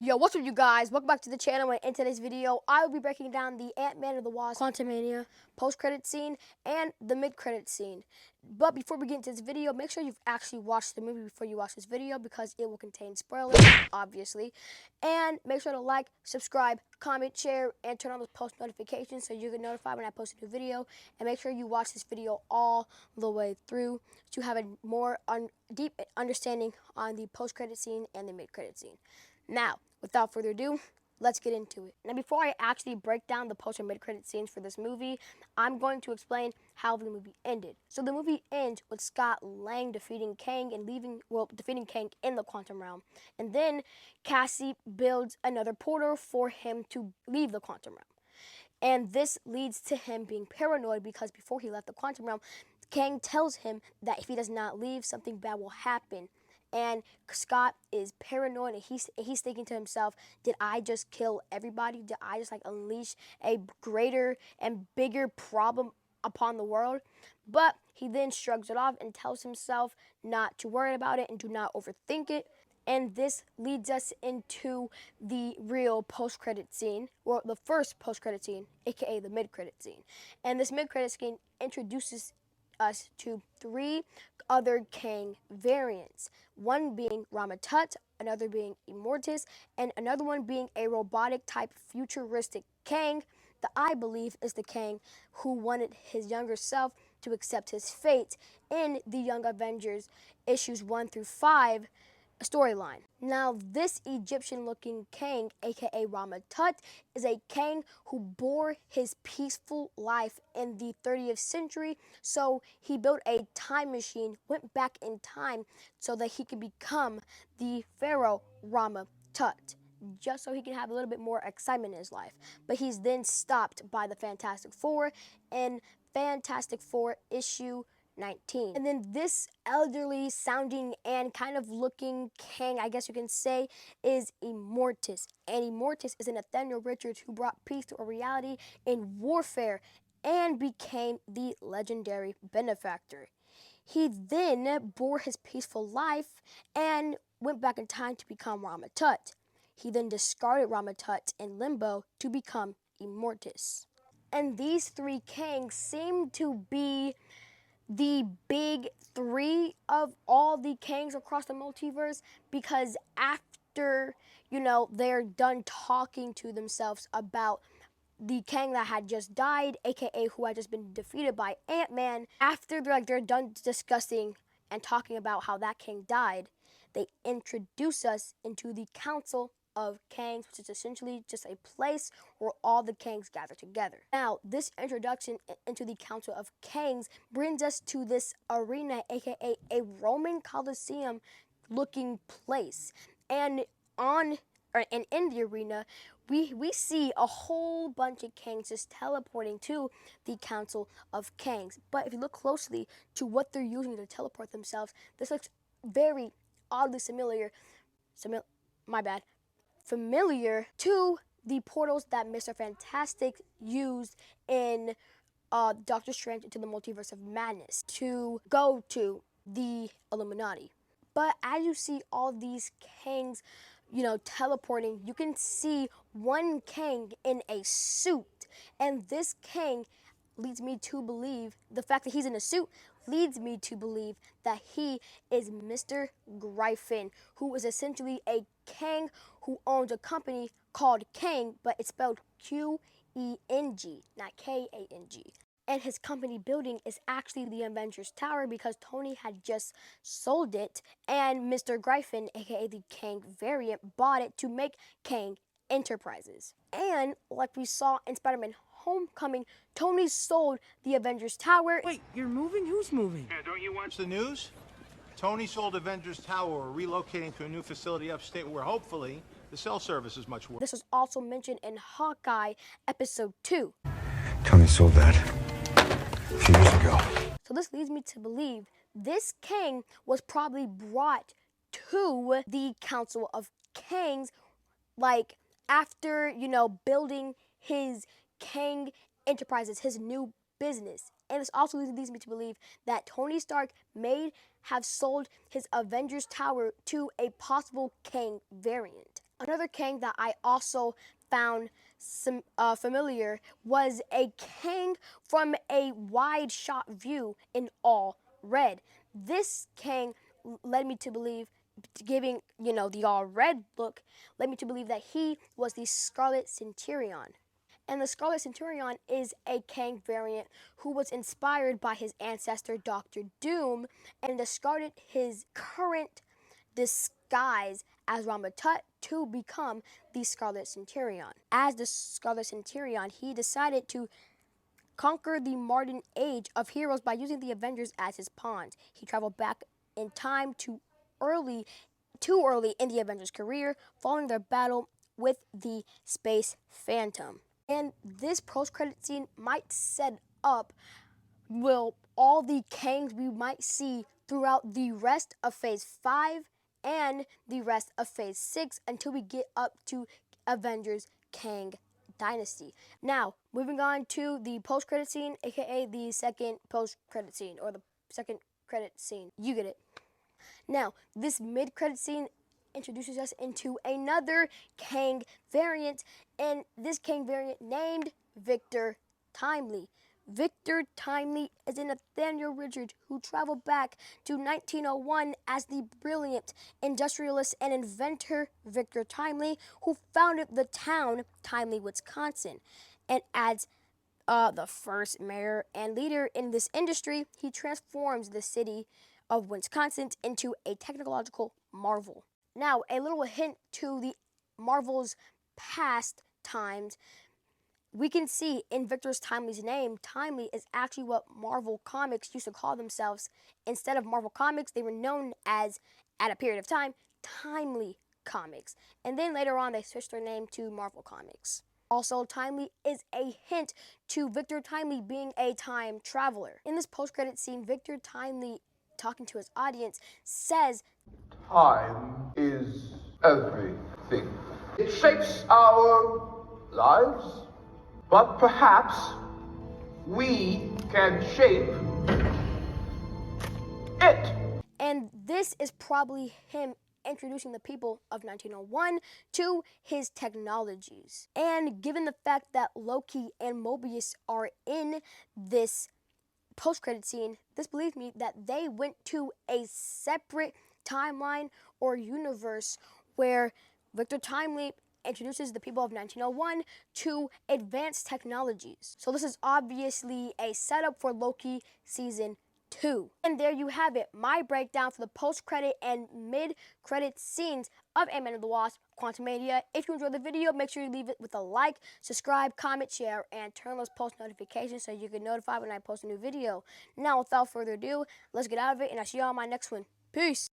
Yo, what's up, you guys? Welcome back to the channel. And in today's video, I will be breaking down the Antman of the Wasp Quantumania post-credit scene and the mid-credit scene. But before we get into this video, make sure you've actually watched the movie before you watch this video because it will contain spoilers, obviously. And make sure to like, subscribe, comment, share, and turn on those post notifications so you get notified when I post a new video. And make sure you watch this video all the way through to have a more deep understanding on the post-credit scene and the mid-credit scene. Now, without further ado, let's get into it. Now, before I actually break down the post and mid-credit scenes for this movie, I'm going to explain how the movie ended. So the movie ends with Scott Lang defeating Kang and defeating Kang in the quantum realm. And then Cassie builds another portal for him to leave the quantum realm. And this leads to him being paranoid because before he left the quantum realm, Kang tells him that if he does not leave, something bad will happen. And Scott is paranoid, and he's thinking to himself, did I just kill everybody? Did I just unleash a greater and bigger problem upon the world? But he then shrugs it off and tells himself not to worry about it and do not overthink it. And this leads us into the real post-credit scene, or the first post-credit scene, aka the mid-credit scene. And this mid-credit scene introduces us to three other Kang variants, one being Ramatut, another being Immortus, and another one being a robotic type futuristic Kang that I believe is the Kang who wanted his younger self to accept his fate in the Young Avengers issues 1 through 5 storyline. Now, this Egyptian-looking Kang, aka Ramatut, is a Kang who bore his peaceful life in the 30th century, so he built a time machine, went back in time so that he could become the Pharaoh Ramatut, just so he can have a little bit more excitement in his life. But he's then stopped by the Fantastic Four in Fantastic Four issue 19. And then this elderly sounding and kind of looking Kang, I guess you can say, is Immortus. And Immortus is a Nathaniel Richards who brought peace to a reality in warfare and became the legendary benefactor. He then bore his peaceful life and went back in time to become Ramatut. He then discarded Ramatut in limbo to become Immortus. And these three Kangs seem to be the big three of all the Kangs across the multiverse, because after, they're done talking to themselves about the Kang that had just died, aka who had just been defeated by Ant-Man, after they're done discussing and talking about how that Kang died, they introduce us into the Council of Kangs, which is essentially just a place where all the Kangs gather together. Now, this introduction into the Council of Kangs brings us to this arena, aka a Roman Colosseum looking place. And in the arena, we see a whole bunch of Kangs just teleporting to the Council of Kangs. But if you look closely to what they're using to teleport themselves, this looks very oddly familiar to the portals that Mr. Fantastic used in Doctor Strange Into the Multiverse of Madness to go to the Illuminati. But as you see all these Kangs, teleporting, you can see one Kang in a suit. And this Kang leads me to believe, the fact that he's in a suit leads me to believe that he is Mr. Gryphon, who is essentially a Kang who owns a company called Kang, but it's spelled Q-E-N-G, not K-A-N-G. And his company building is actually the Avengers Tower because Tony had just sold it, and Mr. Gryphon, aka the Kang variant, bought it to make Kang Enterprises. And like we saw in Spider-Man Homecoming, Tony sold the Avengers Tower. Wait, you're moving? Who's moving? Yeah, don't you watch the news? Tony sold Avengers Tower. We're relocating to a new facility upstate where hopefully the cell service is much worse. This was also mentioned in Hawkeye episode 2. Tony sold that a few years ago. So this leads me to believe this Kang was probably brought to the Council of Kangs, after, building his Kang Enterprises, his new business. And this also leads me to believe that Tony Stark may have sold his Avengers Tower to a possible Kang variant. Another Kang that I also found some familiar was a Kang from a wide shot view in all red. This Kang led me to believe, giving the all red look, led me to believe that he was the Scarlet Centurion. And the Scarlet Centurion is a Kang variant who was inspired by his ancestor Doctor Doom and discarded his current disguise as Ramatut to become the Scarlet Centurion. As the Scarlet Centurion, he decided to conquer the modern age of heroes by using the Avengers as his pawns. He traveled back in time too early in the Avengers' career, following their battle with the Space Phantom. And this post-credit scene might set up all the Kangs we might see throughout the rest of Phase 5 and the rest of Phase 6 until we get up to Avengers Kang Dynasty. Now, moving on to the post-credit scene, aka the second post-credit scene, or the second credit scene. You get it. Now, this mid-credit scene introduces us into another Kang variant, and this Kang variant named Victor Timely. Victor Timely is a Nathaniel Richards who traveled back to 1901 as the brilliant industrialist and inventor Victor Timely, who founded the town Timely, Wisconsin. And as the first mayor and leader in this industry, he transforms the city of Wisconsin into a technological marvel. Now, a little hint to the Marvel's past times. We can see in Victor Timely's name, Timely is actually what Marvel Comics used to call themselves. Instead of Marvel Comics, they were known as, at a period of time, Timely Comics. And then later on, they switched their name to Marvel Comics. Also, Timely is a hint to Victor Timely being a time traveler. In this post-credit scene, Victor Timely, talking to his audience, says, "Time is everything. It shapes our lives, but perhaps we can shape it." And this is probably him introducing the people of 1901 to his technologies. And given the fact that Loki and Mobius are in this post-credit scene, this believes me that they went to a separate timeline or universe where Victor Timely introduces the people of 1901 to advanced technologies. So this is obviously a setup for Loki Season 2. And there you have it, my breakdown for the post-credit and mid-credit scenes of Antman and the Wasp Quantumania. If you enjoyed the video, make sure you leave it with a like, subscribe, comment, share, and turn on those post notifications so you get notified when I post a new video. Now, without further ado, let's get out of it, and I'll see you on my next one. Peace!